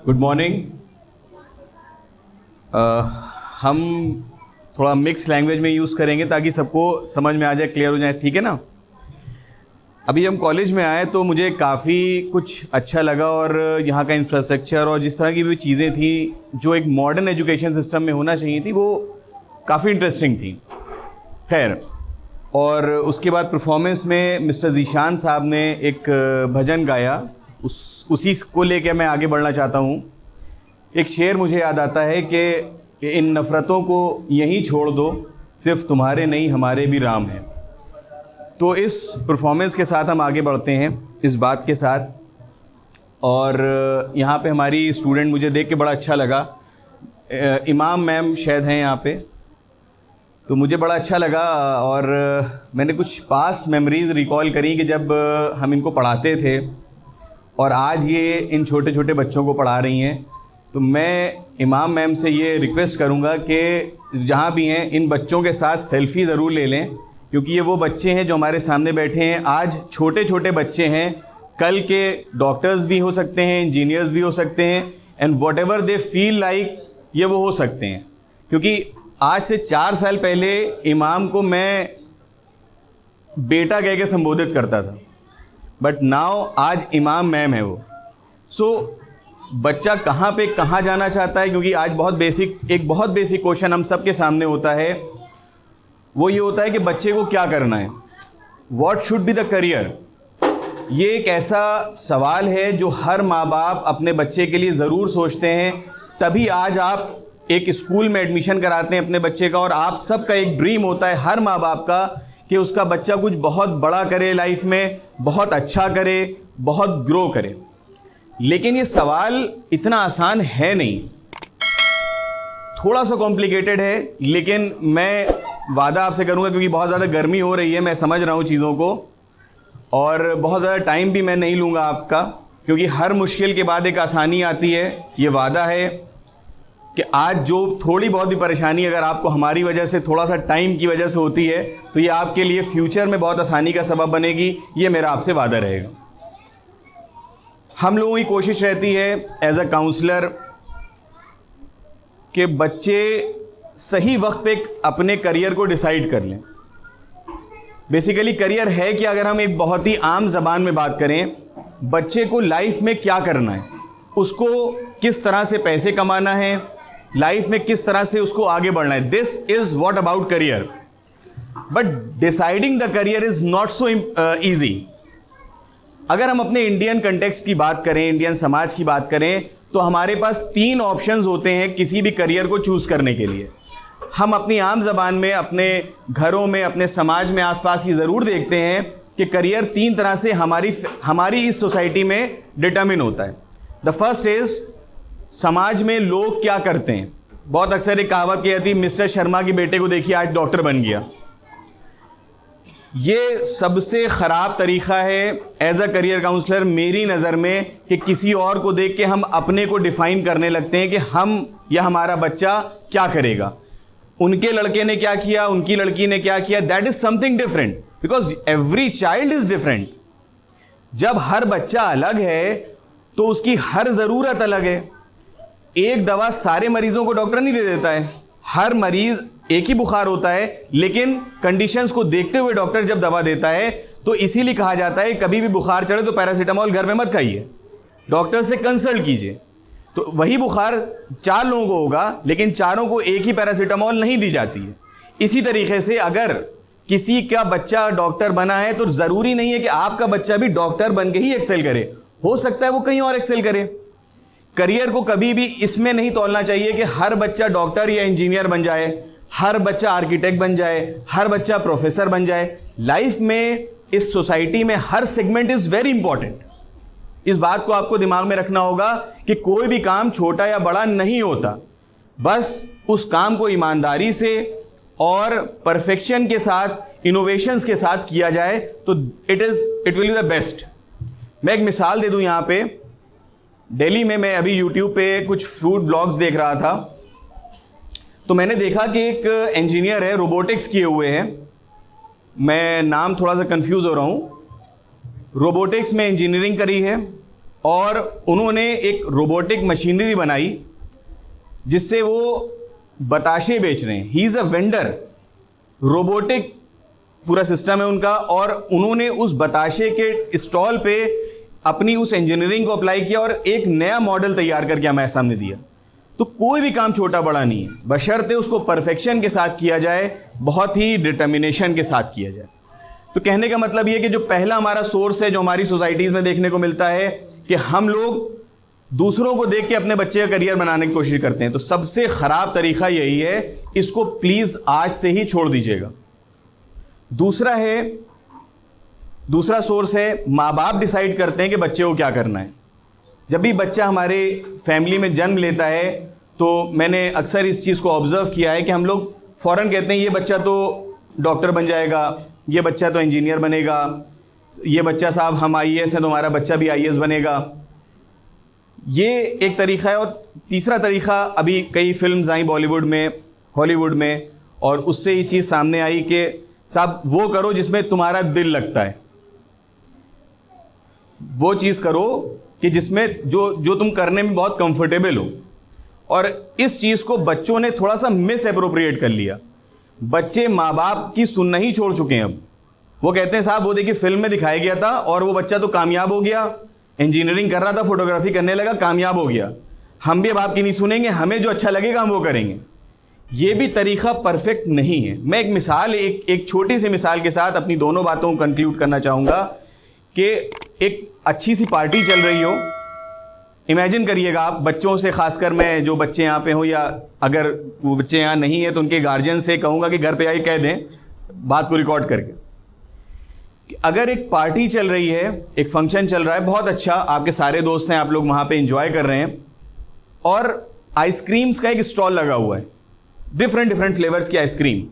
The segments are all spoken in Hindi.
Good morning. हम थोड़ा मिक्स लैंग्वेज में यूज़ करेंगे ताकि सबको समझ में आ जाए, क्लियर हो जाए, ठीक है ना। अभी हम कॉलेज में आए तो मुझे काफ़ी कुछ अच्छा लगा और यहाँ का इंफ्रास्ट्रक्चर और जिस तरह की भी चीज़ें थी जो एक मॉडर्न एजुकेशन सिस्टम में होना चाहिए थी वो काफ़ी इंटरेस्टिंग थी। खैर, और उसके बाद परफॉर्मेंस में मिस्टर ज़ीशान साहब ने एक भजन गाया, उसी को लेकर मैं आगे बढ़ना चाहता हूँ। एक शेर मुझे याद आता है कि इन नफ़रतों को यहीं छोड़ दो, सिर्फ तुम्हारे नहीं हमारे भी राम हैं। तो इस परफॉर्मेंस के साथ हम आगे बढ़ते हैं इस बात के साथ। और यहाँ पे हमारी स्टूडेंट मुझे देख के बड़ा अच्छा लगा, इमाम मैम शायद हैं यहाँ पे, तो मुझे बड़ा अच्छा लगा। और मैंने कुछ पास्ट मेमोरीज़ रिकॉल करी कि जब हम इनको पढ़ाते थे और आज ये इन छोटे छोटे बच्चों को पढ़ा रही हैं। तो मैं इमाम मैम से ये रिक्वेस्ट करूँगा कि जहाँ भी हैं इन बच्चों के साथ सेल्फ़ी ज़रूर ले लें, क्योंकि ये वो बच्चे हैं जो हमारे सामने बैठे हैं। आज छोटे छोटे बच्चे हैं, कल के डॉक्टर्स भी हो सकते हैं, इंजीनियर्स भी हो सकते हैं, and what ever they feel like ये वो हो सकते हैं। क्योंकि आज से 4 साल पहले इमाम को मैं बेटा कह के संबोधित करता था, बट नाउ आज इमाम मैम है वो। सो बच्चा कहाँ पे कहाँ जाना चाहता है, क्योंकि आज एक बहुत बेसिक क्वेश्चन हम सब के सामने होता है, वो ये होता है कि बच्चे को क्या करना है, what should be the career. ये एक ऐसा सवाल है जो हर माँ बाप अपने बच्चे के लिए ज़रूर सोचते हैं, तभी आज आप एक स्कूल में एडमिशन कराते हैं अपने बच्चे का। और आप सबका एक ड्रीम होता है हर माँ बाप का कि उसका बच्चा कुछ बहुत बड़ा करे लाइफ में, बहुत अच्छा करे, बहुत ग्रो करे। लेकिन ये सवाल इतना आसान है नहीं, थोड़ा सा कॉम्प्लिकेटेड है। लेकिन मैं वादा आपसे करूंगा, क्योंकि बहुत ज़्यादा गर्मी हो रही है, मैं समझ रहा हूँ चीज़ों को, और बहुत ज़्यादा टाइम भी मैं नहीं लूँगा आपका, क्योंकि हर मुश्किल के बाद एक आसानी आती है। ये वादा है कि आज जो थोड़ी बहुत भी परेशानी अगर आपको हमारी वजह से, थोड़ा सा टाइम की वजह से होती है, तो ये आपके लिए फ्यूचर में बहुत आसानी का सबब बनेगी। ये मेरा आपसे वादा रहेगा। हम लोगों की कोशिश रहती है एज अ काउंसलर कि बच्चे सही वक्त पे अपने करियर को डिसाइड कर लें। बेसिकली करियर है कि अगर हम एक बहुत ही आम ज़बान में बात करें, बच्चे को लाइफ में क्या करना है, उसको किस तरह से पैसे कमाना है, लाइफ में किस तरह से उसको आगे बढ़ना है, this is what about career. But deciding the career is not so easy. अगर हम अपने इंडियन कंटेक्स्ट की बात करें, इंडियन समाज की बात करें, तो हमारे पास 3 ऑप्शंस होते हैं किसी भी करियर को चूज़ करने के लिए। हम अपनी आम ज़बान में, अपने घरों में, अपने समाज में आसपास ये ज़रूर देखते हैं कि करियर 3 तरह से हमारी इस सोसाइटी में डिटरमिन होता है। द फर्स्ट इज़, समाज में लोग क्या करते हैं। बहुत अक्सर एक कहावत कहती है, मिस्टर शर्मा के बेटे को देखिए आज डॉक्टर बन गया। ये सबसे ख़राब तरीक़ा है एज अ करियर काउंसलर मेरी नज़र में, कि किसी और को देख के हम अपने को डिफ़ाइन करने लगते हैं कि हम या हमारा बच्चा क्या करेगा, उनके लड़के ने क्या किया, उनकी लड़की ने क्या किया। That is something different, because every child is different. जब हर बच्चा अलग है तो उसकी हर ज़रूरत अलग है। एक दवा सारे मरीज़ों को डॉक्टर नहीं दे देता है। हर मरीज़, एक ही बुखार होता है, लेकिन कंडीशंस को देखते हुए डॉक्टर जब दवा देता है, तो इसीलिए कहा जाता है कभी भी बुखार चढ़े तो पैरासीटामोल घर में मत खाइए, डॉक्टर से कंसल्ट कीजिए। तो वही बुखार 4 लोगों को होगा, लेकिन चारों को एक ही पैरासीटामोल नहीं दी जाती है। इसी तरीके से अगर किसी का बच्चा डॉक्टर बना है तो ज़रूरी नहीं है कि आपका बच्चा भी डॉक्टर बन के ही एक्सेल करे, हो सकता है वो कहीं और एक्सेल करे। करियर को कभी भी इसमें नहीं तोलना चाहिए कि हर बच्चा डॉक्टर या इंजीनियर बन जाए, हर बच्चा आर्किटेक्ट बन जाए, हर बच्चा प्रोफेसर बन जाए। लाइफ में, इस सोसाइटी में हर सेगमेंट इज़ वेरी इंपॉर्टेंट। इस बात को आपको दिमाग में रखना होगा कि कोई भी काम छोटा या बड़ा नहीं होता, बस उस काम को ईमानदारी से और परफेक्शन के साथ, इनोवेशंस के साथ किया जाए तो it will be the best. मैं एक मिसाल दे दूं। यहाँ पे दिल्ली में मैं अभी यूट्यूब पे कुछ फूड ब्लॉग्स देख रहा था, तो मैंने देखा कि एक इंजीनियर है, रोबोटिक्स किए हुए हैं, मैं नाम थोड़ा सा कंफ्यूज हो रहा हूँ, रोबोटिक्स में इंजीनियरिंग करी है और उन्होंने एक रोबोटिक मशीनरी बनाई जिससे वो बताशे बेच रहे हैं। He is a vendor, robotic पूरा सिस्टम है उनका, और उन्होंने उस बताशे के स्टॉल पे अपनी उस इंजीनियरिंग को अप्लाई किया और एक नया मॉडल तैयार करके हमारे सामने दिया। तो कोई भी काम छोटा बड़ा नहीं है, बशर्ते उसको परफेक्शन के साथ किया जाए, बहुत ही डिटर्मिनेशन के साथ किया जाए। तो कहने का मतलब ये कि जो पहला हमारा सोर्स है जो हमारी सोसाइटीज़ में देखने को मिलता है कि हम लोग दूसरों को देख के अपने बच्चे का करियर बनाने की कोशिश करते हैं, तो सबसे ख़राब तरीका यही है, इसको प्लीज़ आज से ही छोड़ दीजिएगा। दूसरा सोर्स है माँ बाप डिसाइड करते हैं कि बच्चे को क्या करना है। जब भी बच्चा हमारे फैमिली में जन्म लेता है तो मैंने अक्सर इस चीज़ को ऑब्ज़र्व किया है कि हम लोग फ़ौरन कहते हैं ये बच्चा तो डॉक्टर बन जाएगा, ये बच्चा तो इंजीनियर बनेगा, ये बच्चा साहब हम आईएएस हैं तो हमारा बच्चा भी आईएएस बनेगा। ये एक तरीक़ा है। और तीसरा तरीक़ा, अभी कई फिल्म्स आई बॉलीवुड में, हॉलीवुड में, और उससे ये चीज़ सामने आई कि साहब वो करो जिसमें तुम्हारा दिल लगता है, वो चीज़ करो कि जिसमें जो तुम करने में बहुत कंफर्टेबल हो। और इस चीज़ को बच्चों ने थोड़ा सा मिस एप्रोप्रिएट कर लिया। बच्चे माँ बाप की सुनना ही छोड़ चुके हैं अब। वो कहते हैं साहब वो देखिए फिल्म में दिखाया गया था और वो बच्चा तो कामयाब हो गया, इंजीनियरिंग कर रहा था, फोटोग्राफी करने लगा, कामयाब हो गया, हम भी अब आपकी नहीं सुनेंगे, हमें जो अच्छा लगेगा हम वो करेंगे। ये भी तरीक़ा परफेक्ट नहीं है। मैं एक मिसाल, एक छोटी सी मिसाल के साथ अपनी दोनों बातों को कंक्लूड करना चाहूँगा कि एक अच्छी सी पार्टी चल रही हो। इमेजिन करिएगा आप, बच्चों से, खासकर मैं जो बच्चे यहाँ पे हो या अगर वो बच्चे यहाँ नहीं है तो उनके गार्जियन से कहूँगा कि घर पे आइए कह दें बात को रिकॉर्ड करके कि अगर एक पार्टी चल रही है, एक फंक्शन चल रहा है, बहुत अच्छा, आपके सारे दोस्त हैं, आप लोग वहाँ पे एंजॉय कर रहे हैं और आइसक्रीम्स का एक स्टॉल लगा हुआ है, डिफरेंट फ्लेवर्स की आइसक्रीम।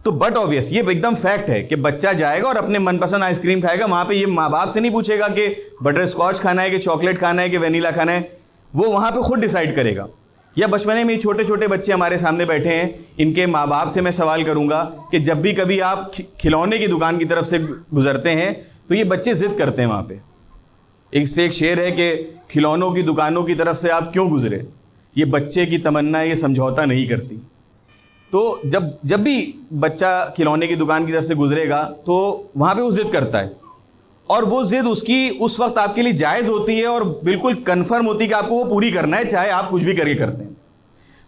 तो बट ऑब्वियस ये एकदम फैक्ट है कि बच्चा जाएगा और अपने मनपसंद आइसक्रीम खाएगा। वहाँ पे ये माँ बाप से नहीं पूछेगा कि बटर स्कॉच खाना है कि चॉकलेट खाना है कि वेनीला खाना है, वो वहाँ पे खुद डिसाइड करेगा। या बचपने में छोटे छोटे बच्चे हमारे सामने बैठे हैं, इनके माँ बाप से मैं सवाल करूँगा कि जब भी कभी आप खिलौने की दुकान की तरफ से गुजरते हैं तो ये बच्चे ज़िद करते हैं वहाँ पर। इस पर एक शेर है कि खिलौनों की दुकानों की तरफ से आप क्यों गुजरे, ये बच्चे की तमन्ना ये समझौता नहीं करती। तो जब भी बच्चा खिलौने की दुकान की तरफ से गुजरेगा तो वहाँ पे वो ज़िद करता है और वो ज़िद उसकी उस वक्त आपके लिए जायज़ होती है और बिल्कुल कन्फर्म होती है कि आपको वो पूरी करना है, चाहे आप कुछ भी करके करते हैं।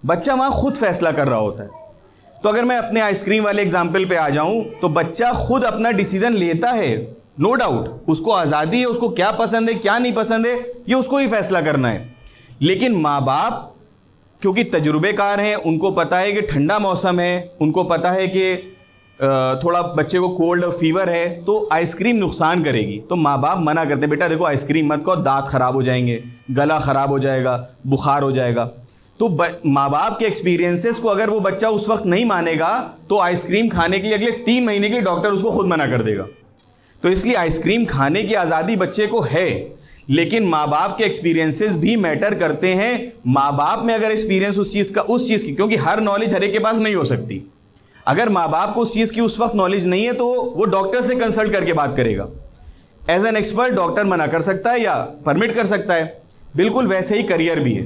बच्चा वहाँ खुद फैसला कर रहा होता है। तो अगर मैं अपने आइसक्रीम वाले एग्जाम्पल पे आ जाऊँ तो बच्चा खुद अपना डिसीज़न लेता है, नो डाउट, उसको आज़ादी है, उसको क्या पसंद है क्या नहीं पसंद है ये उसको ही फैसला करना है। लेकिन माँ बाप क्योंकि तजुर्बेकार हैं, उनको पता है कि ठंडा मौसम है, उनको पता है कि थोड़ा बच्चे को कोल्ड और फीवर है तो आइसक्रीम नुकसान करेगी, तो माँ बाप मना करते हैं, बेटा देखो आइसक्रीम मत खाओ, दांत ख़राब हो जाएंगे, गला ख़राब हो जाएगा, बुखार हो जाएगा। तो माँ बाप के एक्सपीरियंसेस को अगर वो बच्चा उस वक्त नहीं मानेगा तो आइसक्रीम खाने के लिए अगले 3 महीने के लिए डॉक्टर उसको खुद मना कर देगा। तो इसलिए आइसक्रीम खाने की आज़ादी बच्चे को है, लेकिन माँ बाप के एक्सपीरियंसेस भी मैटर करते हैं। माँ बाप में अगर एक्सपीरियंस उस चीज़ की, क्योंकि हर नॉलेज हर एक के पास नहीं हो सकती, अगर माँ बाप को उस चीज़ की उस वक्त नॉलेज नहीं है तो वो डॉक्टर से कंसल्ट करके बात करेगा। एज एन एक्सपर्ट डॉक्टर मना कर सकता है या परमिट कर सकता है। बिल्कुल वैसे ही करियर भी है।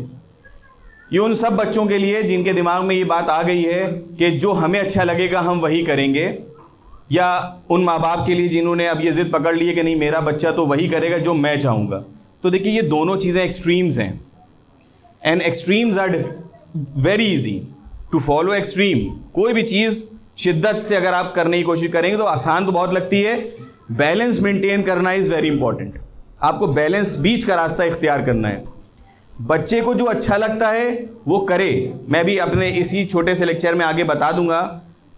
ये उन सब बच्चों के लिए जिनके दिमाग में ये बात आ गई है कि जो हमें अच्छा लगेगा हम वही करेंगे, या उन माँ बाप के लिए जिन्होंने अब ये ज़िद पकड़ ली है कि नहीं मेरा बच्चा तो वही करेगा जो मैं चाहूँगा। तो देखिए ये दोनों चीज़ें एक्सट्रीम्स हैं and extremes are very easy to follow extreme. कोई भी चीज़ शिद्दत से अगर आप करने की कोशिश करेंगे तो आसान तो बहुत लगती है, बैलेंस मेंटेन करना इज़ वेरी इंपॉर्टेंट। आपको बैलेंस, बीच का रास्ता इख्तियार करना है। बच्चे को जो अच्छा लगता है वो करे। मैं भी अपने इसी छोटे से लेक्चर में आगे बता दूंगा,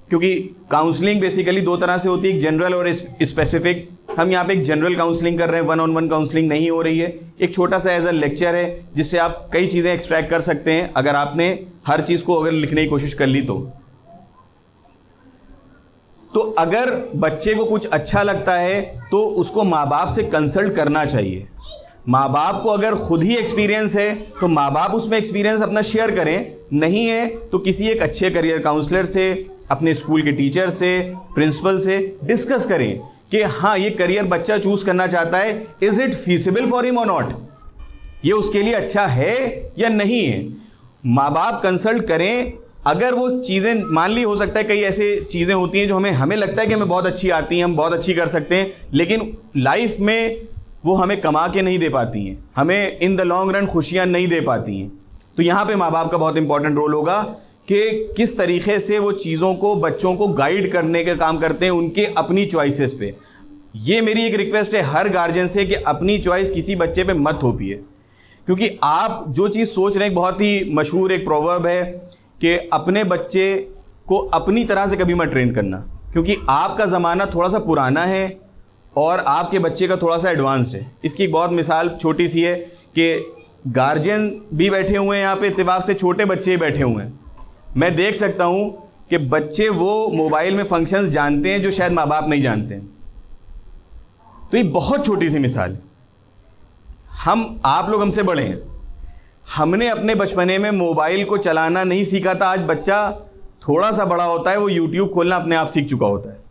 क्योंकि काउंसलिंग बेसिकली 2 तरह से होती है, एक जनरल और स्पेसिफिक। हम यहाँ पे एक जनरल काउंसलिंग कर रहे हैं, 1-on-1 काउंसलिंग नहीं हो रही है। एक छोटा सा एज अ लेक्चर है जिससे आप कई चीज़ें एक्सट्रैक्ट कर सकते हैं अगर आपने हर चीज़ को अगर लिखने की कोशिश कर ली तो अगर बच्चे को कुछ अच्छा लगता है तो उसको माँ बाप से कंसल्ट करना चाहिए। माँ बाप को अगर खुद ही एक्सपीरियंस है तो माँ बाप उसमें एक्सपीरियंस अपना शेयर करें, नहीं है तो किसी एक अच्छे करियर काउंसलर से, अपने स्कूल के टीचर से, प्रिंसिपल से डिस्कस करें कि हाँ ये करियर बच्चा चूज करना चाहता है, is it feasible for him और नॉट, ये उसके लिए अच्छा है या नहीं है। माँ बाप कंसल्ट करें, अगर वो चीज़ें मान ली, हो सकता है कई ऐसे चीज़ें होती हैं जो हमें लगता है कि हमें बहुत अच्छी आती हैं, हम बहुत अच्छी कर सकते हैं, लेकिन लाइफ में वो हमें कमा के नहीं दे पाती हैं, हमें इन द लॉन्ग रन खुशियाँ नहीं दे पाती हैं। तो यहाँ पे माँ बाप का बहुत इंपॉर्टेंट रोल होगा कि किस तरीके से वो चीज़ों को, बच्चों को गाइड करने का काम करते हैं उनके अपनी चॉइसेस पे। ये मेरी एक रिक्वेस्ट है हर गार्जियन से कि अपनी चॉइस किसी बच्चे पे मत थोपिए, क्योंकि आप जो चीज़ सोच रहे हैं, बहुत ही मशहूर एक प्रोवर्ब है कि अपने बच्चे को अपनी तरह से कभी मत ट्रेन करना, क्योंकि आपका ज़माना थोड़ा सा पुराना है और आपके बच्चे का थोड़ा सा एडवांस्ड है। इसकी एक बहुत मिसाल छोटी सी है कि गार्जियन भी बैठे हुए हैं यहाँ पे, इत्तेफाक से छोटे बच्चे ही बैठे हुए हैं। मैं देख सकता हूँ कि बच्चे वो मोबाइल में फंक्शंस जानते हैं जो शायद माँ बाप नहीं जानते हैं। तो ये बहुत छोटी सी मिसाल है। आप लोग हमसे बड़े हैं, हमने अपने बचपने में मोबाइल को चलाना नहीं सीखा था। आज बच्चा थोड़ा सा बड़ा होता है, वो यूट्यूब खोलना अपने आप सीख चुका होता है।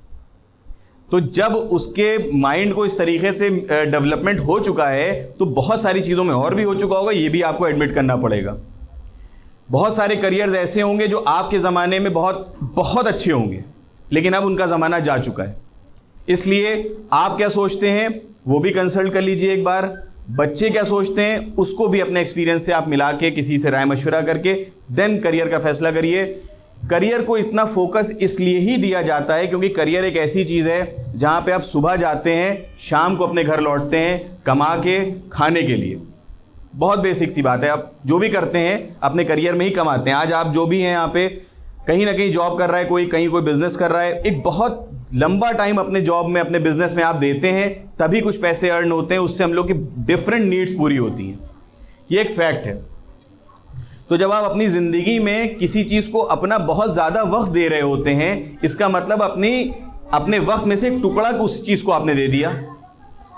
तो जब उसके माइंड को इस तरीके से डेवलपमेंट हो चुका है तो बहुत सारी चीज़ों में और भी हो चुका होगा, ये भी आपको एडमिट करना पड़ेगा। बहुत सारे करियर्स ऐसे होंगे जो आपके ज़माने में बहुत बहुत अच्छे होंगे, लेकिन अब उनका ज़माना जा चुका है। इसलिए आप क्या सोचते हैं वो भी कंसल्ट कर लीजिए एक बार, बच्चे क्या सोचते हैं उसको भी अपने एक्सपीरियंस से आप मिला के, किसी से राय मशवरा करके देन करियर का फैसला करिए। करियर को इतना फोकस इसलिए ही दिया जाता है क्योंकि करियर एक ऐसी चीज़ है जहाँ पे आप सुबह जाते हैं, शाम को अपने घर लौटते हैं कमा के खाने के लिए। बहुत बेसिक सी बात है, आप जो भी करते हैं अपने करियर में ही कमाते हैं। आज आप जो भी हैं यहाँ पे, कहीं ना कहीं जॉब कर रहा है कोई, कहीं कोई बिजनेस कर रहा है, एक बहुत लंबा टाइम अपने जॉब में, अपने बिजनेस में आप देते हैं, तभी कुछ पैसे अर्न होते हैं, उससे हम लोग की डिफरेंट नीड्स पूरी होती हैं। ये एक फैक्ट है। तो जब आप अपनी ज़िंदगी में किसी चीज़ को अपना बहुत ज़्यादा वक्त दे रहे होते हैं, इसका मतलब अपने वक्त में से एक टुकड़ा उस चीज़ को आपने दे दिया।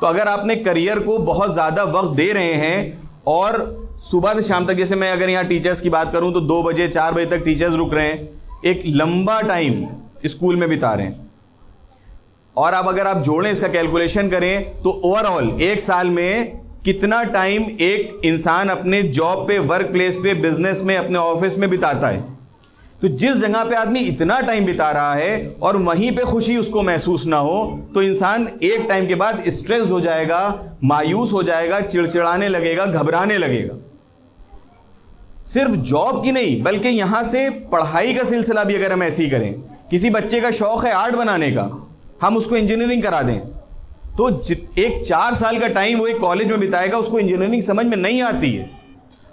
तो अगर आपने करियर को बहुत ज़्यादा वक्त दे रहे हैं और सुबह से शाम तक, जैसे मैं अगर यहाँ टीचर्स की बात करूँ तो 2 बजे 4 बजे तक टीचर्स रुक रहे हैं, एक लंबा टाइम स्कूल में बिता रहे हैं, और अब अगर आप जोड़ें, इसका कैलकुलेशन करें तो ओवरऑल एक साल में कितना टाइम एक इंसान अपने जॉब पे, वर्क प्लेस पे, बिजनेस में, अपने ऑफिस में बिताता है। तो जिस जगह पे आदमी इतना टाइम बिता रहा है और वहीं पे खुशी उसको महसूस ना हो, तो इंसान एक टाइम के बाद स्ट्रेस्ड हो जाएगा, मायूस हो जाएगा, चिड़चिड़ाने लगेगा, घबराने लगेगा। सिर्फ जॉब की नहीं बल्कि यहाँ से पढ़ाई का सिलसिला भी अगर हम ऐसे ही करें, किसी बच्चे का शौक है आर्ट बनाने का, हम उसको इंजीनियरिंग करा दें, तो एक 4 साल का टाइम वो एक कॉलेज में बिताएगा, उसको इंजीनियरिंग समझ में नहीं आती है,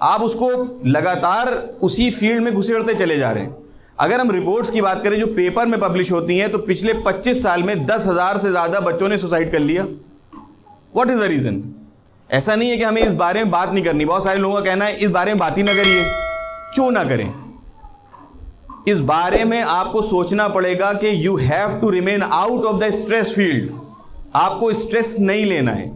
आप उसको लगातार उसी फील्ड में घुसेड़ते चले जा रहे हैं। अगर हम रिपोर्ट्स की बात करें जो पेपर में पब्लिश होती हैं, तो पिछले 25 साल में 10,000 से ज़्यादा बच्चों ने सुसाइड कर लिया। What is the reason? ऐसा नहीं है कि हमें इस बारे में बात नहीं करनी, बहुत सारे लोगों का कहना है इस बारे में बात ही ना करिए। क्यों ना करें? इस बारे में आपको सोचना पड़ेगा कि you have to remain out of the stress field. आपको स्ट्रेस नहीं लेना है,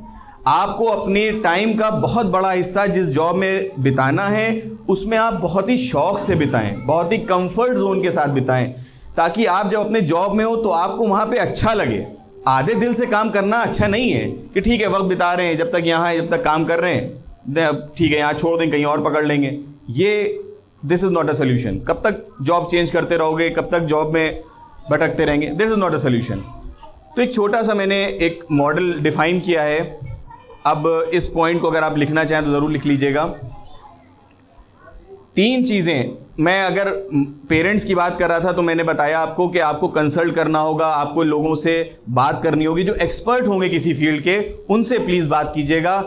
आपको अपने टाइम का बहुत बड़ा हिस्सा जिस जॉब में बिताना है उसमें आप बहुत ही शौक से बिताएं, बहुत ही कंफर्ट जोन के साथ बिताएं, ताकि आप जब अपने जॉब में हो तो आपको वहाँ पे अच्छा लगे। आधे दिल से काम करना अच्छा नहीं है कि ठीक है वक्त बिता रहे हैं, जब तक यहाँ है, जब तक काम कर रहे हैं, ठीक है यहाँ छोड़ दें, कहीं और पकड़ लेंगे। ये this is not a solution. कब तक जॉब चेंज करते रहोगे, कब तक जॉब में भटकते रहेंगे? This is not a solution. तो एक छोटा सा मैंने एक मॉडल डिफाइन किया है। अब इस पॉइंट को अगर आप लिखना चाहें तो ज़रूर लिख लीजिएगा। 3 चीज़ें, मैं अगर पेरेंट्स की बात कर रहा था तो मैंने बताया आपको कि आपको कंसल्ट करना होगा, आपको लोगों से बात करनी होगी जो एक्सपर्ट होंगे किसी फील्ड के, उनसे प्लीज़ बात कीजिएगा।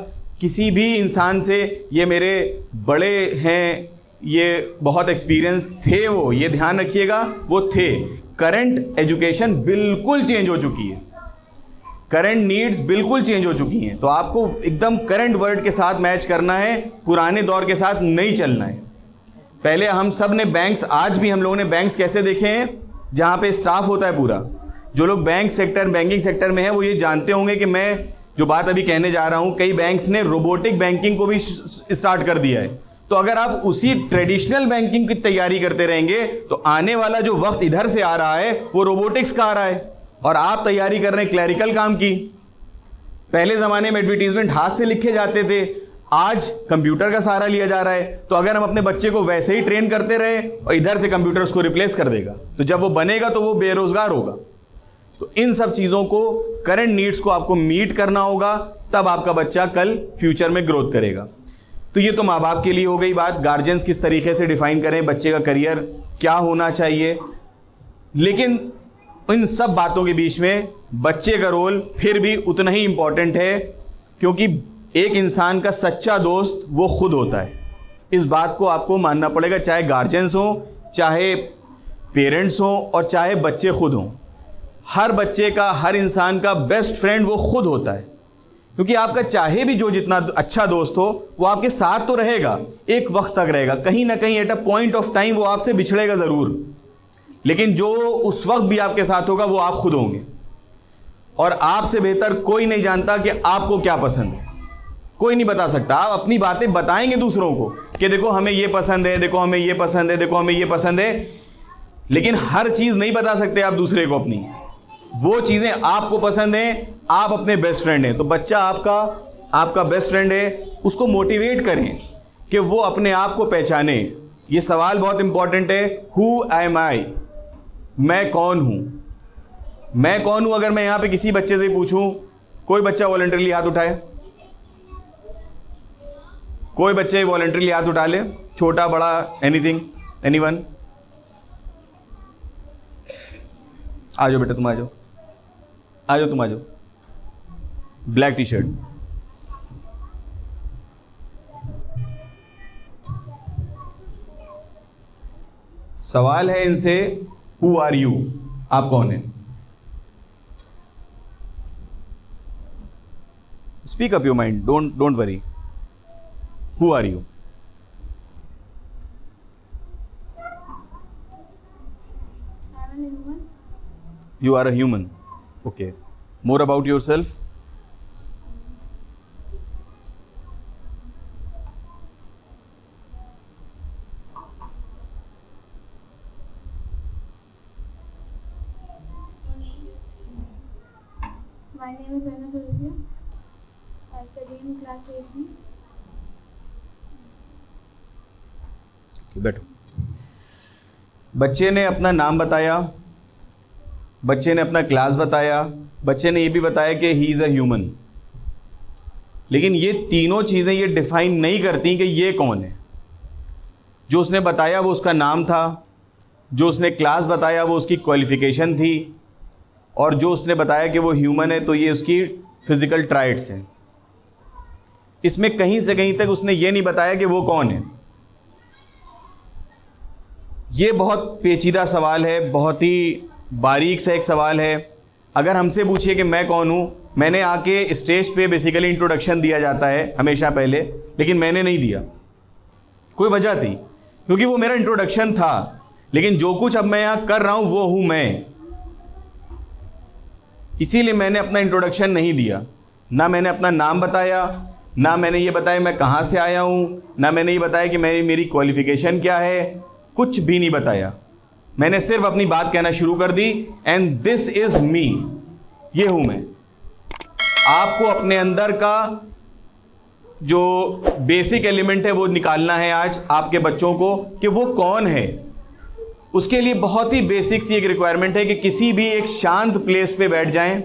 किसी भी इंसान से ये मेरे बड़े हैं, ये बहुत एक्सपीरियंस थे, वो ये ध्यान रखिएगा वो थे। करंट एजुकेशन बिल्कुल चेंज हो चुकी है, करंट नीड्स बिल्कुल चेंज हो चुकी हैं, तो आपको एकदम करंट वर्ल्ड के साथ मैच करना है, पुराने दौर के साथ नहीं चलना है। पहले हम सब ने बैंक्स, आज भी हम लोगों ने बैंक्स कैसे देखे हैं, जहाँ पे स्टाफ होता है पूरा। जो लोग बैंकिंग सेक्टर में है वो ये जानते होंगे कि मैं जो बात अभी कहने जा रहा हूँ, कई बैंक्स ने रोबोटिक बैंकिंग को भी स्टार्ट कर दिया है। तो अगर आप उसी ट्रेडिशनल बैंकिंग की तैयारी करते रहेंगे तो आने वाला जो वक्त इधर से आ रहा है वो रोबोटिक्स का आ रहा है। और आप तैयारी कर रहे हैं क्लरिकल काम की। पहले ज़माने में एडवर्टीजमेंट हाथ से लिखे जाते थे, आज कंप्यूटर का सहारा लिया जा रहा है। तो अगर हम अपने बच्चे को वैसे ही ट्रेन करते रहे और इधर से कंप्यूटर उसको रिप्लेस कर देगा, तो जब वो बनेगा तो वो बेरोजगार होगा। तो इन सब चीज़ों को, करंट नीड्स को आपको मीट करना होगा, तब आपका बच्चा कल फ्यूचर में ग्रोथ करेगा। तो ये तो माँ बाप के लिए हो गई बात, गार्जियंस किस तरीके से डिफाइन करें बच्चे का करियर क्या होना चाहिए। लेकिन इन सब बातों के बीच में बच्चे का रोल फिर भी उतना ही इम्पॉर्टेंट है, क्योंकि एक इंसान का सच्चा दोस्त वो खुद होता है। इस बात को आपको मानना पड़ेगा, चाहे गार्जियंस हो, चाहे पेरेंट्स हो और चाहे बच्चे खुद हों। हर बच्चे का, हर इंसान का बेस्ट फ्रेंड वो खुद होता है, क्योंकि आपका चाहे भी जो जितना अच्छा दोस्त हो वो आपके साथ तो रहेगा, एक वक्त तक रहेगा, कहीं ना कहीं at a point of time वो आपसे बिछड़ेगा ज़रूर, लेकिन जो उस वक्त भी आपके साथ होगा वो आप खुद होंगे। और आपसे बेहतर कोई नहीं जानता कि आपको क्या पसंद है, कोई नहीं बता सकता। आप अपनी बातें बताएंगे दूसरों को कि देखो हमें ये पसंद है, देखो हमें ये पसंद है, देखो हमें ये पसंद है, लेकिन हर चीज़ नहीं बता सकते आप दूसरे को अपनी। वो चीज़ें आपको पसंद हैं, आप अपने बेस्ट फ्रेंड हैं। तो बच्चा आपका बेस्ट फ्रेंड है, उसको मोटिवेट करें कि वो अपने आप को पहचाने। ये सवाल बहुत इंपॉर्टेंट है, हु एम आई, मैं कौन हूँ, मैं कौन हूँ। अगर मैं यहाँ पे किसी बच्चे से पूछूं, कोई बच्चा वॉलंटरीली हाथ उठाए, कोई बच्चे वॉलंटरीली हाथ उठा ले, छोटा बड़ा, एनीथिंग, एनीवन। आ जाओ बेटा, तुम आ जाओ, आ जाओ, तुम आ जाओ। ब्लैक टी शर्ट, सवाल है इनसे, हु आर यू, आप कौन हैं? Speak up your mind, don't worry. Who are you? You are a human. Okay. More about yourself? My name is Anna Solusia. I study in class 8B. बैठो। बच्चे ने अपना नाम बताया, बच्चे ने अपना क्लास बताया, बच्चे ने ये भी बताया कि ही इज़ अ ह्यूमन। लेकिन ये तीनों चीज़ें ये डिफाइन नहीं करती कि ये कौन है। जो उसने बताया वो उसका नाम था, जो उसने क्लास बताया वो उसकी क्वालिफिकेशन थी, और जो उसने बताया कि वो ह्यूमन है तो ये उसकी फिज़िकल ट्राइट्स हैं। इसमें कहीं से कहीं तक उसने ये नहीं बताया कि वो कौन है। ये बहुत पेचीदा सवाल है, बहुत ही बारीक सा एक सवाल है। अगर हमसे पूछिए कि मैं कौन हूँ, मैंने आके स्टेज पे बेसिकली इंट्रोडक्शन दिया जाता है हमेशा पहले, लेकिन मैंने नहीं दिया। कोई वजह थी, क्योंकि वो मेरा इंट्रोडक्शन था, लेकिन जो कुछ अब मैं यहाँ कर रहा हूँ वो हूँ मैं। इसीलिए मैंने अपना इंट्रोडक्शन नहीं दिया, ना मैंने अपना नाम बताया, ना मैंने ये बताया मैं कहाँ से आया हूँ, ना मैंने ये बताया कि मेरी क्वालिफिकेशन क्या है, कुछ भी नहीं बताया। मैंने सिर्फ अपनी बात कहना शुरू कर दी, एंड दिस इज मी, ये हूं मैं। आपको अपने अंदर का जो बेसिक एलिमेंट है वो निकालना है आज आपके बच्चों को कि वो कौन है। उसके लिए बहुत ही बेसिक सी एक रिक्वायरमेंट है कि किसी भी एक शांत प्लेस पे बैठ जाएं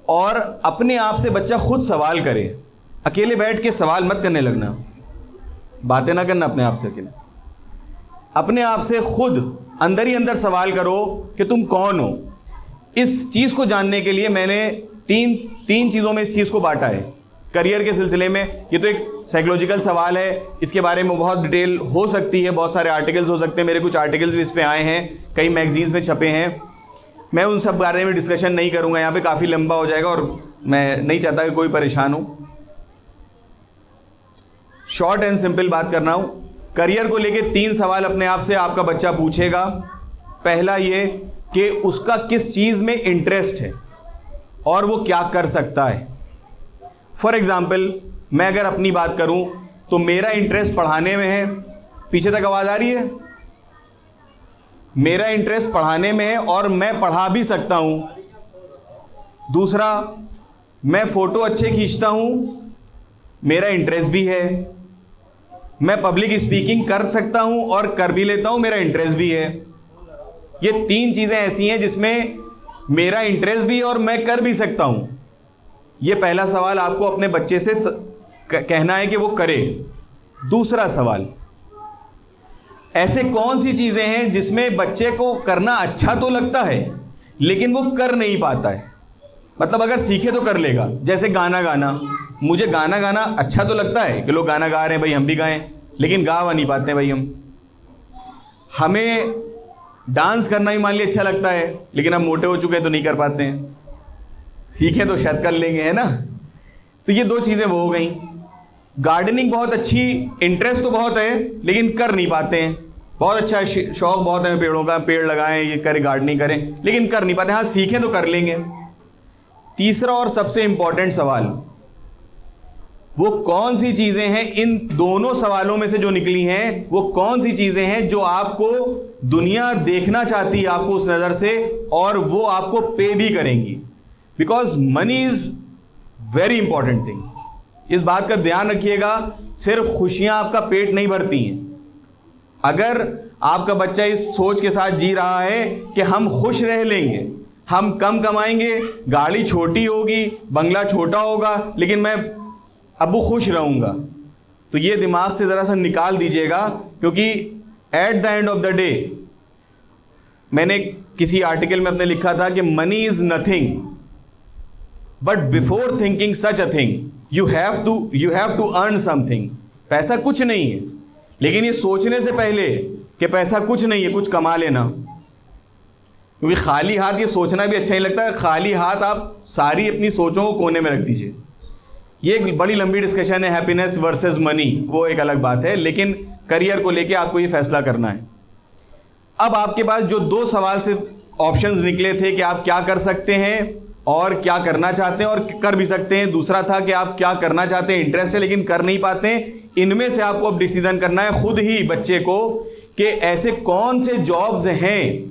और अपने आप से बच्चा खुद सवाल करे। अकेले बैठ के सवाल मत करने लगना, बातें ना करना अपने आप से अकेले। अपने आप से खुद अंदर ही अंदर सवाल करो कि तुम कौन हो। इस चीज़ को जानने के लिए मैंने तीन चीज़ों में इस चीज़ को बांटा है करियर के सिलसिले में। ये तो एक साइकोलॉजिकल सवाल है, इसके बारे में बहुत डिटेल हो सकती है, बहुत सारे आर्टिकल्स हो सकते हैं। मेरे कुछ आर्टिकल्स भी इस पर आए हैं, कई मैगजीन्स में छपे हैं। मैं उन सब बारे में डिस्कशन नहीं करूँगा, यहाँ पे काफ़ी लंबा हो जाएगा और मैं नहीं चाहता कि कोई परेशान हो। शॉर्ट एंड सिंपल बात कर रहा हूँ। करियर को लेके 3 सवाल अपने आप से आपका बच्चा पूछेगा। पहला ये कि उसका किस चीज़ में इंटरेस्ट है और वो क्या कर सकता है। फॉर एग्ज़ाम्पल, मैं अगर अपनी बात करूं तो मेरा इंटरेस्ट पढ़ाने में है। पीछे तक आवाज़ आ रही है? मेरा इंटरेस्ट पढ़ाने में है और मैं पढ़ा भी सकता हूँ। दूसरा, मैं फ़ोटो अच्छे खींचता हूँ, मेरा इंटरेस्ट भी है। मैं पब्लिक स्पीकिंग कर सकता हूँ और कर भी लेता हूँ, मेरा इंटरेस्ट भी है। ये 3 चीज़ें ऐसी हैं जिसमें मेरा इंटरेस्ट भी और मैं कर भी सकता हूँ। ये पहला सवाल आपको अपने बच्चे से कहना है कि वो करे। दूसरा सवाल, ऐसे कौन सी चीज़ें हैं जिसमें बच्चे को करना अच्छा तो लगता है लेकिन वो कर नहीं पाता है। मतलब अगर सीखे तो कर लेगा। जैसे गाना गाना, मुझे गाना गाना अच्छा तो लगता है कि लोग गाना गा रहे हैं, भाई हम भी गाएं, लेकिन गा नहीं पाते हैं भाई हम। हमें डांस करना ही मान लिया अच्छा लगता है, लेकिन हम मोटे हो चुके हैं तो नहीं कर पाते हैं। सीखें तो शायद कर लेंगे, है ना। तो ये 2 चीज़ें वो हो गई। गार्डनिंग बहुत अच्छी, इंटरेस्ट तो बहुत है लेकिन कर नहीं पाते हैं। बहुत अच्छा शौक बहुत है पेड़ों का, पेड़ लगाएं, ये करें, गार्डनिंग करें, लेकिन कर नहीं पाते। हाँ, सीखें तो कर लेंगे। तीसरा और सबसे इंपॉर्टेंट सवाल, वो कौन सी चीज़ें हैं इन दोनों सवालों में से जो निकली हैं, वो कौन सी चीज़ें हैं जो आपको दुनिया देखना चाहती है आपको उस नज़र से, और वो आपको पे भी करेंगी। Because money is very important thing. इस बात का ध्यान रखिएगा, सिर्फ खुशियां आपका पेट नहीं भरती हैं। अगर आपका बच्चा इस सोच के साथ जी रहा है कि हम खुश रह लेंगे, हम कम कमाएंगे, गाड़ी छोटी होगी, बंगला छोटा होगा, लेकिन मैं अब्बू खुश रहूँगा, तो ये दिमाग से ज़रा सा निकाल दीजिएगा। क्योंकि at the end of the day, मैंने किसी आर्टिकल में अपने लिखा था कि money is nothing, but before thinking such a thing you have to earn something. पैसा कुछ नहीं है, लेकिन ये सोचने से पहले कि पैसा कुछ नहीं है, कुछ कमा लेना। क्योंकि खाली हाथ ये सोचना भी अच्छा नहीं लगता है। खाली हाथ आप सारी अपनी सोचों को कोने में रख दीजिए। ये एक बड़ी लंबी डिस्कशन है, हैप्पीनेस वर्सेस मनी, वो एक अलग बात है, लेकिन करियर को लेके आपको ये फैसला करना है। अब आपके पास जो 2 सवाल से ऑप्शंस निकले थे कि आप क्या कर सकते हैं और क्या करना चाहते हैं और कर भी सकते हैं, दूसरा था कि आप क्या करना चाहते हैं, इंटरेस्ट है लेकिन कर नहीं पाते हैं। इनमें से आपको अब डिसीजन करना है खुद ही बच्चे को कि ऐसे कौन से जॉब्स हैं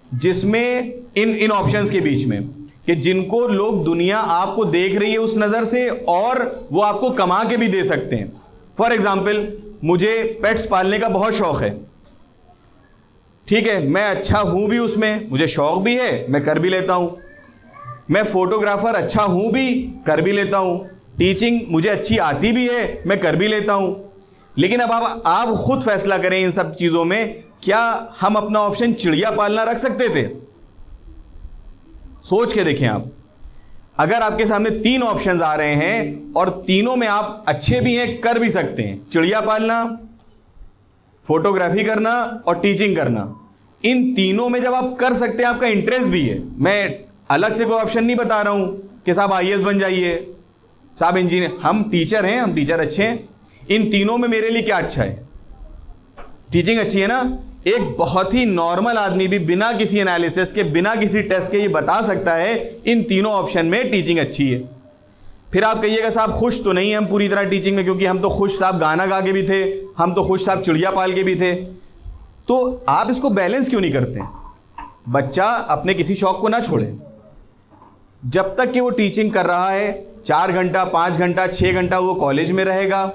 जिसमें इन ऑप्शंस के बीच में कि जिनको लोग, दुनिया आपको देख रही है उस नज़र से और वो आपको कमा के भी दे सकते हैं। फॉर एग्जाम्पल, मुझे पेट्स पालने का बहुत शौक है, ठीक है, मैं अच्छा हूँ भी उसमें, मुझे शौक भी है, मैं कर भी लेता हूँ। मैं फोटोग्राफर अच्छा हूँ भी, कर भी लेता हूँ। टीचिंग मुझे अच्छी आती भी है, मैं कर भी लेता हूँ। लेकिन अब आप खुद फैसला करें इन सब चीज़ों में, क्या हम अपना ऑप्शन चिड़िया पालना रख सकते थे? सोच के देखें आप। अगर आपके सामने 3 ऑप्शंस आ रहे हैं और तीनों में आप अच्छे भी हैं, कर भी सकते हैं, चिड़िया पालना, फोटोग्राफी करना और टीचिंग करना, इन तीनों में जब आप कर सकते हैं, आपका इंटरेस्ट भी है, मैं अलग से कोई ऑप्शन नहीं बता रहा हूं कि साहब IAS बन जाइए, साहब इंजीनियर, हम टीचर हैं, हम टीचर अच्छे हैं, इन तीनों में मेरे लिए क्या अच्छा है? टीचिंग अच्छी है ना। एक बहुत ही नॉर्मल आदमी भी बिना किसी एनालिसिस के, बिना किसी टेस्ट के ये बता सकता है इन तीनों ऑप्शन में टीचिंग अच्छी है। फिर आप कहिएगा साहब खुश तो नहीं हम पूरी तरह टीचिंग में, क्योंकि हम तो खुश साहब गाना गा के भी थे, हम तो खुश साहब चिड़िया पाल के भी थे। तो आप इसको बैलेंस क्यों नहीं करते? बच्चा अपने किसी शौक को ना छोड़े। जब तक कि वो टीचिंग कर रहा है, 4 घंटा, 5 घंटा, 6 घंटा वो कॉलेज में रहेगा,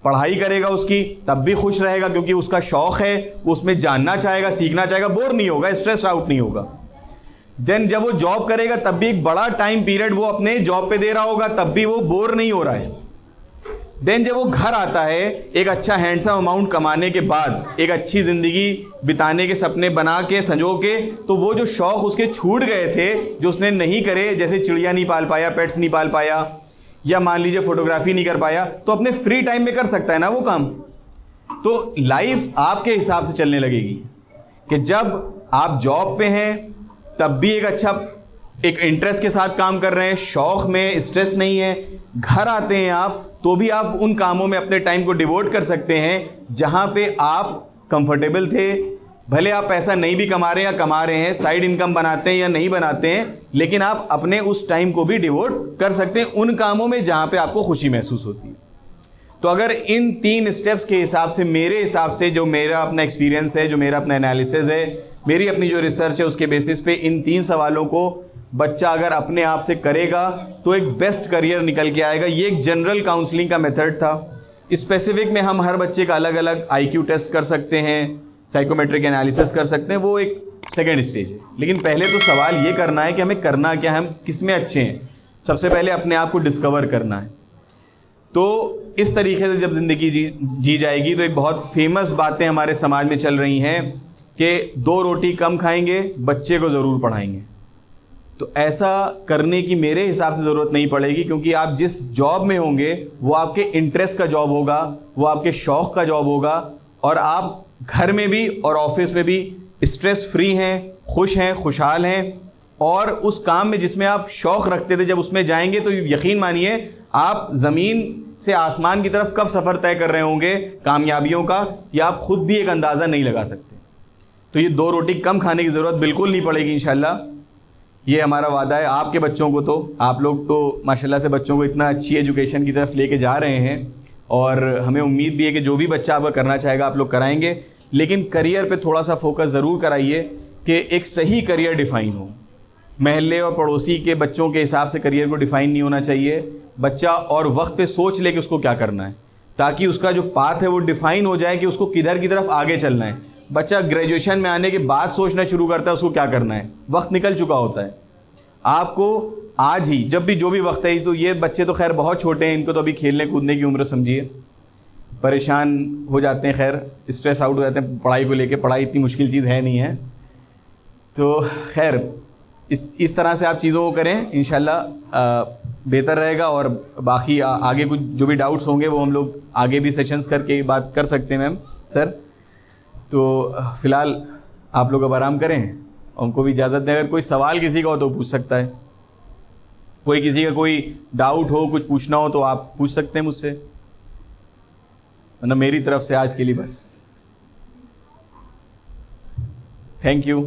पढ़ाई करेगा उसकी, तब भी खुश रहेगा क्योंकि उसका शौक है, वो उसमें जानना चाहेगा, सीखना चाहेगा, बोर नहीं होगा, स्ट्रेस आउट नहीं होगा। देन जब वो जॉब करेगा तब भी एक बड़ा टाइम पीरियड वो अपने जॉब पे दे रहा होगा, तब भी वो बोर नहीं हो रहा है। देन जब वो घर आता है एक अच्छा हैंडसम अमाउंट कमाने के बाद, एक अच्छी ज़िंदगी बिताने के सपने बना के संजो के, तो वो जो शौक़ उसके छूट गए थे, जो उसने नहीं करे, जैसे चिड़िया नहीं पाल पाया, पेट्स नहीं पाल पाया, या मान लीजिए फोटोग्राफी नहीं कर पाया, तो अपने फ्री टाइम में कर सकता है ना वो काम। तो लाइफ आपके हिसाब से चलने लगेगी कि जब आप जॉब पे हैं तब भी एक अच्छा, एक इंटरेस्ट के साथ काम कर रहे हैं, शौक़ में स्ट्रेस नहीं है, घर आते हैं आप तो भी आप उन कामों में अपने टाइम को डिवोट कर सकते हैं जहां पे आप कंफर्टेबल थे। भले आप पैसा नहीं भी कमा रहे हैं या कमा रहे हैं, साइड इनकम बनाते हैं या नहीं बनाते हैं, लेकिन आप अपने उस टाइम को भी डिवोट कर सकते हैं उन कामों में जहां पे आपको खुशी महसूस होती है। तो अगर इन 3 स्टेप्स के हिसाब से, मेरे हिसाब से, जो मेरा अपना एक्सपीरियंस है, जो मेरा अपना एनालिसिस है, मेरी अपनी जो रिसर्च है, उसके बेसिस पे इन 3 सवालों को बच्चा अगर अपने आप से करेगा तो एक बेस्ट करियर निकल के आएगा। ये एक जनरल काउंसलिंग का मेथड था। स्पेसिफिक में हम हर बच्चे का अलग अलग IQ टेस्ट कर सकते हैं, साइकोमेट्रिक एनालिसिस कर सकते हैं, वो एक सेकेंड स्टेज है। लेकिन पहले तो सवाल ये करना है कि हमें करना क्या है, हम किस में अच्छे हैं। सबसे पहले अपने आप को डिस्कवर करना है। तो इस तरीके से जब ज़िंदगी जी जाएगी तो एक बहुत फेमस बातें हमारे समाज में चल रही हैं कि 2 रोटी कम खाएंगे, बच्चे को ज़रूर पढ़ाएंगे। तो ऐसा करने की मेरे हिसाब से ज़रूरत नहीं पड़ेगी, क्योंकि आप जिस जॉब में होंगे वो आपके इंटरेस्ट का जॉब होगा, वो आपके शौक़ का जॉब होगा, और आप घर में भी और ऑफिस में भी स्ट्रेस फ्री हैं, खुश हैं, खुशहाल हैं। और उस काम में जिसमें आप शौक़ रखते थे, जब उसमें जाएंगे तो यकीन मानिए आप ज़मीन से आसमान की तरफ कब सफ़र तय कर रहे होंगे कामयाबियों का, या आप खुद भी एक अंदाज़ा नहीं लगा सकते। तो ये 2 रोटी कम खाने की ज़रूरत बिल्कुल नहीं पड़ेगी इंशाल्लाह, ये हमारा वादा है। आपके बच्चों को तो, आप लोग तो माशाल्लाह से बच्चों को इतना अच्छी एजुकेशन की तरफ लेके जा रहे हैं, और हमें उम्मीद भी है कि जो भी बच्चा आपका करना चाहेगा आप लोग कराएंगे। लेकिन करियर पे थोड़ा सा फोकस ज़रूर कराइए कि एक सही करियर डिफ़ाइन हो। महल्ले और पड़ोसी के बच्चों के हिसाब से करियर को डिफ़ाइन नहीं होना चाहिए। बच्चा और वक्त पे सोच ले कि उसको क्या करना है, ताकि उसका जो पाथ है वो डिफ़ाइन हो जाए कि उसको किधर की तरफ आगे चलना है। बच्चा ग्रेजुएशन में आने के बाद सोचना शुरू करता है उसको क्या करना है, वक्त निकल चुका होता है। आपको आज ही, जब भी जो भी वक्त है, तो ये बच्चे तो खैर बहुत छोटे हैं, इनको तो अभी खेलने कूदने की उम्र समझिए, परेशान हो जाते हैं, खैर स्ट्रेस आउट हो जाते हैं पढ़ाई को लेके। पढ़ाई इतनी मुश्किल चीज़ है नहीं है। तो खैर इस तरह से आप चीज़ों को करें, इंशाल्लाह बेहतर रहेगा। और बाकी आगे कुछ जो भी डाउट्स होंगे वो हम लोग आगे भी सेशंस करके बात कर सकते हैं मैम सर। तो फ़िलहाल आप लोग अब आराम करें, उनको भी इजाज़त दें। अगर कोई सवाल किसी का हो तो पूछ सकता है, कोई किसी का कोई डाउट हो, कुछ पूछना हो तो आप पूछ सकते हैं मुझसे, वरना मेरी तरफ से आज के लिए बस। Thank you.